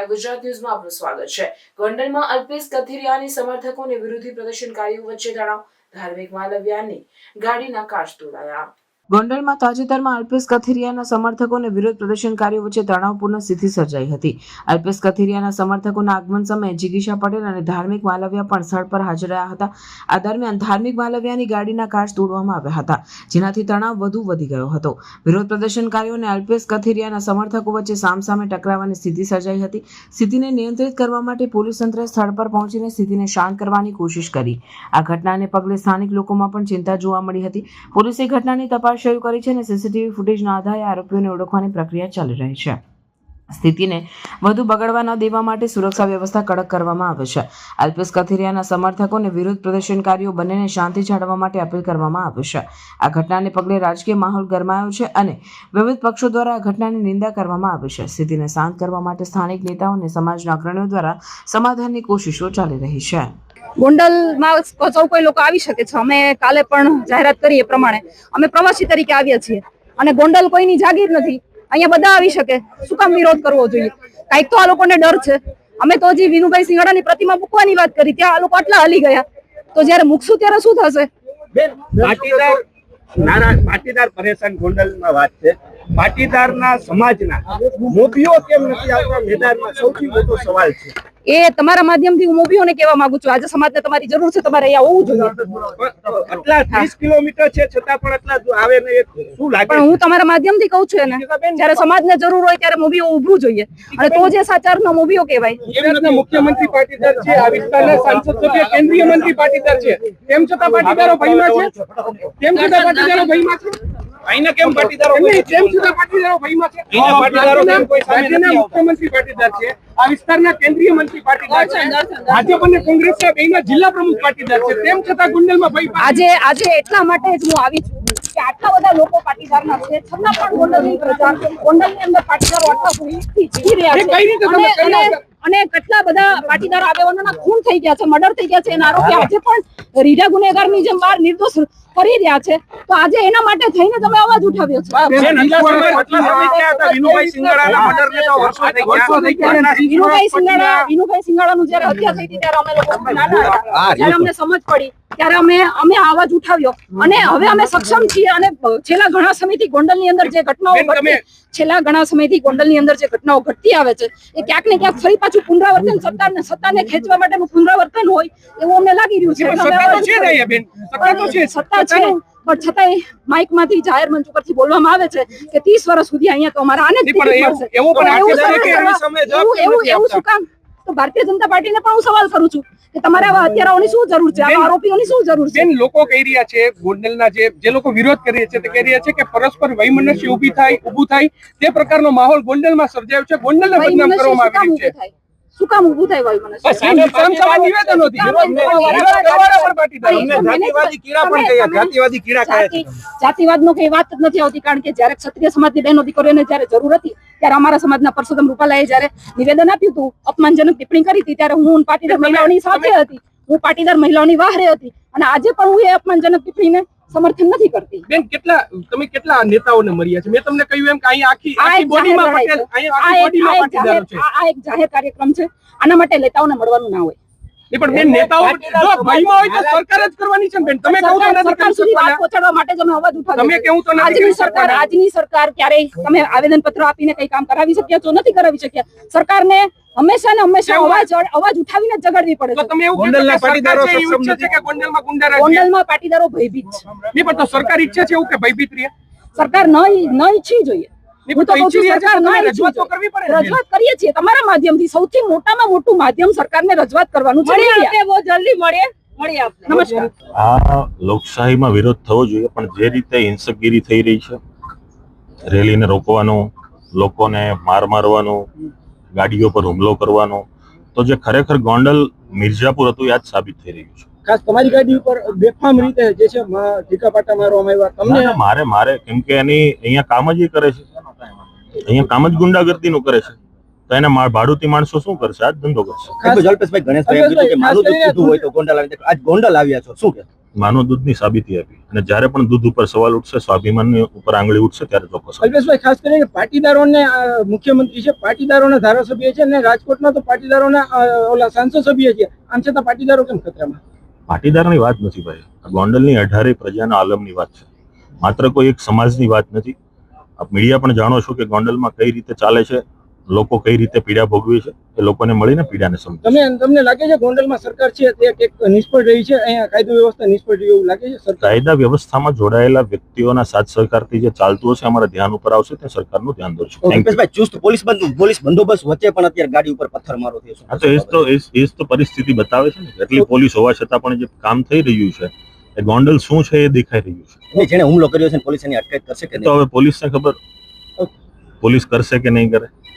નમસ્કાર, ગુજરાત ન્યૂઝમાં આપનું સ્વાગત છે। ગોંડલમાં અલ્પેશ કથિરિયાની સમર્થકો અને વિરોધી પ્રદર્શનકારીઓ વચ્ચે તણાવ, ધાર્મિક માલવ્યાની ગાડીના કાચ તોડાયા। ગોંડલમાં તાજેતરમાં અલ્પેશ કથિરિયાના સમર્થકો અને વિરોધ પ્રદર્શનકારીઓ વચ્ચે તણાવપૂર્ણ સ્થિતિ સર્જાઈ હતી। અલ્પેશ કથિરિયાના સમર્થકોના આગમન સમયે જિગીશા પટેલ અને ધાર્મિક માલવ્યા પણ સ્થળ પર હાજર રહ્યા હતા। આ દરમિયાન ધાર્મિક માલવ્યાની ગાડીના કાચ તોડવામાં આવ્યા હતા, જેનાથી તણાવ વધુ વધી ગયો હતો। વિરોધ પ્રદર્શનકારીઓ અને અલ્પેશ કથિરિયાના સમર્થકો વચ્ચે સામસામે ટકરાવવાની સ્થિતિ સર્જાઈ હતી। સ્થિતિને નિયંત્રિત કરવા માટે પોલીસ તંત્રે સ્થળ પર પહોંચીને સ્થિતિને શાંત કરવાની કોશિશ કરી। આ ઘટનાને પગલે સ્થાનિક લોકોમાં પણ ચિંતા જોવા મળી હતી। પોલીસે ઘટનાની તપાસ શરૂ કરી છે અને સીસીટીવી ફૂટેજના આધારે આરોપીઓને ઓળખવાની પ્રક્રિયા ચાલી રહી છે। સ્થિતિને વધુ બગડવા ન દેવા માટે સુરક્ષા વ્યવસ્થા કડક કરવામાં આવે છે। અલ્પેશ કથિરિયાના સમર્થકો અને વિરોધ પ્રદર્શનકારીઓ બંનેને શાંતિ જાળવવા માટે અપીલ કરવામાં આવી છે। આ ઘટનાને પગલે રાજકીય માહોલ ગરમાયો છે અને વિવિધ પક્ષો દ્વારા આ ઘટનાની નિંદા કરવામાં આવી છે। સ્થિતિને શાંત કરવા માટે સ્થાનિક નેતાઓ અને સમાજના અગ્રણીઓ દ્વારા સમાધાનની કોશિશો ચાલી રહી છે। ગોંડલમાં સૌ કોઈ લોકો આવી શકે છે। અમે કાલે પણ જાહેરાત કરી એ પ્રમાણે અમે પ્રવાસી તરીકે આવ્યા છીએ અને ગોંડલ કોઈની જાગીર નથી। અહીંયા બધા આવી શકે, શું કામ વિરોધ કરવો જોઈએ? કાંઈક તો આ લોકોને ડર છે। અમે તો હજી વિનુભાઈ સિંગાડાની પ્રતિમા મૂકવાની વાત કરી, ત્યાં આ લોકો આટલા હલી ગયા, તો જયારે મૂકશું ત્યારે શું થશે? પાટીદાર પરેશાન ગોંડલમાં વાત છે। પાટીદારના સમાજના મોભીઓ કેમ નથી આવતા મેદાનમાં સૌથી મોટો સવાલ છે। એ તમારા માધ્યમથી હું મોભીઓને કહેવા માંગુ છું, આજે સમાજને તમારી જરૂર છે, તમારે અહીંયા હોવું જોઈએ। આટલા 30 કિલોમીટર છે છતાં પણ આટલા આવે ને શું લાગે? પણ હું તમારા માધ્યમથી કહું છું ને, જ્યારે સમાજને જરૂર હોય ત્યારે મોભીઓ ઊભું જોઈએ અને તો જે સાચારના મોભીઓ કહેવાય। ગુજરાતના મુખ્યમંત્રી પાટીદાર છે, આ વિસ્તારના સાંસદ સભ્ય કેન્દ્રીય મંત્રી પાટીદાર છે, તેમ છતાં પાટીદારો ભયમાં છે। તેમ છતાં પાટીદારો ભયમાં છે। અહીંના કેમ પાટીદારો તેમ છતાં પાટીદારો ભયમાં છે? અહીંના પાટીદારો કેમ કોઈ સામે નથી? મુખ્યમંત્રી પાટીદાર છે, આ વિસ્તારના કેન્દ્રીય મંત્રી પાટીદાર છે, ભાજપ અને કોંગ્રેસના બેયના જિલ્લા પ્રમુખ પાટીદાર છે, તેમ છતાં ગોંડલમાં ભય આજે એટલા માટે જ હું આવી છું કે આટલા બધા લોકો પાટીદારના છે, છતાં પણ ગોંડલની પ્રજા, ગોંડલની અંદર પાટીદારો આટલા ભયથી જીવી રહ્યા છે અને કેટલા બધા પાટીદાર આગેવાનોના ખૂન થઈ ગયા છે, મર્ડર થઈ ગયા છે, એના આરોપી આજે પણ રીઢા ગુનેગારની જેમ બહાર નિર્દોષ કરી રહ્યા છે। તો આજે એના માટે થઈને તમે અવાજ ઉઠાવ્યો છે। વિનુભાઈ સિંગાડાનું જયારે હત્યા થઈ હતી ત્યારે અમે લોકો નાના હતા, ત્યારે અમને સમજ પડી ત્યારે અમે અવાજ ઉઠાવ્યો અને હવે અમે સક્ષમ છીએ। અને છેલ્લા ઘણા સમયથી ગોંડલની અંદર જે ઘટનાઓ ઘટતી આવે છે એ ક્યાંક ને ક્યાંક ફરી પાછું પુનરાવર્તન, સત્તાને ખેંચવા માટેનું પુનરાવર્તન હોય એવું અમને લાગી રહ્યું છે। સત્તા છે પણ છતાંય માઇક માંથી જાહેર મંચ ઉપરથી બોલવામાં આવે છે કે 30 વર્ષ સુધી અહીંયા તો અમારા આને એવું શું કામ? તો ભારતીય જનતા પાર્ટીને પણ હું સવાલ કરું છું કે તમારે આવા હત્યારાઓની શું જરૂર છે, આવા આરોપીઓની શું જરૂર છે? લોકો કહી રહ્યા છે, ગોંડલના જે લોકો વિરોધ કરી રહ્યા છે તે કહી રહ્યા છે કે પરસ્પર વૈમનસ્ય ઊભું થાય તે પ્રકારનો માહોલ ગોંડલમાં સર્જાયો છે, ગોંડલને બદનામ કરવામાં આવી રહ્યું છે। શું કામ ઊભું થાય વૈમનસ્ય? જાતિવાદનો કઈ વાત જ નથી આવતી, કારણ કે જયારે ક્ષત્રિય સમાજની બહેનો દીકરીઓને જયારે જરૂર હતી ત્યારે અમારા સમાજના પરસોત્તમ રૂપાલાએ જયારે નિવેદન આપ્યું હતું, અપમાનજનક ટિપ્પણી કરી હતી, ત્યારે હું પાટીદાર મહિલાઓની સાથે હતી, હું પાટીદાર મહિલાઓની વાહરે હતી અને આજે પણ હું એ અપમાનજનક ટિપ્પણીને સમર્થન નથી કરતી। બેન, તમે કેટલા નેતાઓને મળ્યા છે? મેં તમને કહ્યું એમ કે અહીંયા આખી બોડીમાં પટેલ, અહીંયા આખી બોડીમાં પાટીદારો છે। આ એક જાહેર કાર્યક્રમ છે, આના માટે નેતાઓને મળવાનું ના હોય। પણ બેન, નેતાઓ જો ભયમાં હોય તો સરકાર જ કરવાની છે બેન। તમે કહો તો સરકાર સુધી વાત પહોંચાડવા માટે જ અમે અવાજ ઉઠાવ્યો। તમે કેવું તો આજની સરકાર ક્યારેય તમે આવેદન પત્ર આપીને કઈ કામ કરાવી શક્યા છો? નથી કરાવી શક્યા। સરકારને હંમેશા ને હંમેશા અવાજ ઉઠાવીને જ જગાડવી પડે છે। તમે એવું ગોંડલના પાટીદારો સક્ષમ નથી કે ગોંડલમાં ગુંડારાજ? ગોંડલમાં પાટીદારો ભયભીત છે। નહીં, પણ તો સરકાર ઈચ્છે છે એવું કે ભયભીત રહે? સરકાર ન ઈચ્છવી જોઈએ। રજૂઆત કરીએ છીએ તમારા માધ્યમથી, સૌથી મોટામાં મોટું માધ્યમ સરકારને રજૂઆત કરવાનું છે। નમસ્કાર। આ લોકશાહીમાં વિરોધ થવો જોઈએ, પણ જે રીતે હિંસકગીરી થઈ રહી છે, રેલીને રોકવાનું, લોકોને મારવાનું, ગાડીઓ પર હુમલો કરવાનો, તો જે ખરેખર ગોંડલ મિર્ઝાપુર હતું યાદ સાબિત થઈ રહ્યું છે। ખાસ તમારી ગાડી ઉપર બેફામ રીતે જે છે ઠીકાપાટા મારવામાં આવ્યા તમને? મારે કેમ કે એની અહીંયા કામ જ કરે છે, અહીંયા કામ જ ગુંડાગર્દીનું કરે છે, તો એને ભાડુતી માણસો શું કરશે? આજ ધંધો કરશે। અલ્પેશભાઈ ગણેશભાઈ એમ કીધું કે મારું દુઃખ કીધું હોય તો ગોંડલ આવી, આજ ગોંડલ આવ્યા છો, શું કે? માનવ દૂધની સાબિતી આપી અને જ્યારે પણ દૂધ ઉપર સવાલ ઉઠશે, સ્વાભિમાનની ઉપર આંગળી ઉઠશે ત્યારે ચોક્કસ. અલ્પેશભાઈ, ખાસ કરીને પાટીદારોને મુખ્યમંત્રી છે, પાટીદારોના ધારાસભ્ય છે, અને રાજકોટમાં તો પાટીદારોના ઓલા સાંસદ સભ્ય છે. આમ છતાં પાટીદારો કેમ ખતરામાં? પાટીદારની વાત નથી ભાઈ, ગોંડલની 18 પ્રજાના આલમની વાત છે, માત્ર કોઈ એક સમાજની વાત નથી. આપ મીડિયા પણ જાણો છો કે ગોંડલમાં કઈ રીતે ચાલે છે, લોકો કઈ રીતે પીડા ભોગવે છે, એ લોકોને મળીને પીડાને સમજે. તમને લાગે છે ગોંડલમાં સરકાર છે તે એક નિષ્ફળ રહી છે, અહીંયા કાયદો વ્યવસ્થા નિષ્ફળ રહી એવું લાગે છે? સરકાર કાયદા વ્યવસ્થામાં જોડાયેલા વ્યક્તિઓના સાથ સહકારથી જે ચાલતું હશે, અમારા ધ્યાન ઉપર આવશે, તે સરકારનું ધ્યાન દોરશું. Thank you. ચુસ્ત પોલીસ બંદોબસ્ત વચ્ચે પણ અત્યારે ગાડી ઉપર પથ્થરમારો થયો છે. હા, તો એ જ તો પરિસ્થિતિ બતાવે છે ને. એટલી પોલીસ હોવા છતાં પણ જે કામ થઈ રહ્યું છે, એ ગોંડલ શું છે એ દેખાઈ રહ્યું છે. જેને હુમલો કર્યો છે પોલીસ એની અટકાયત કરશે કે તો હવે પોલીસને ખબર, પોલીસ કરશે કે નહીં કરે.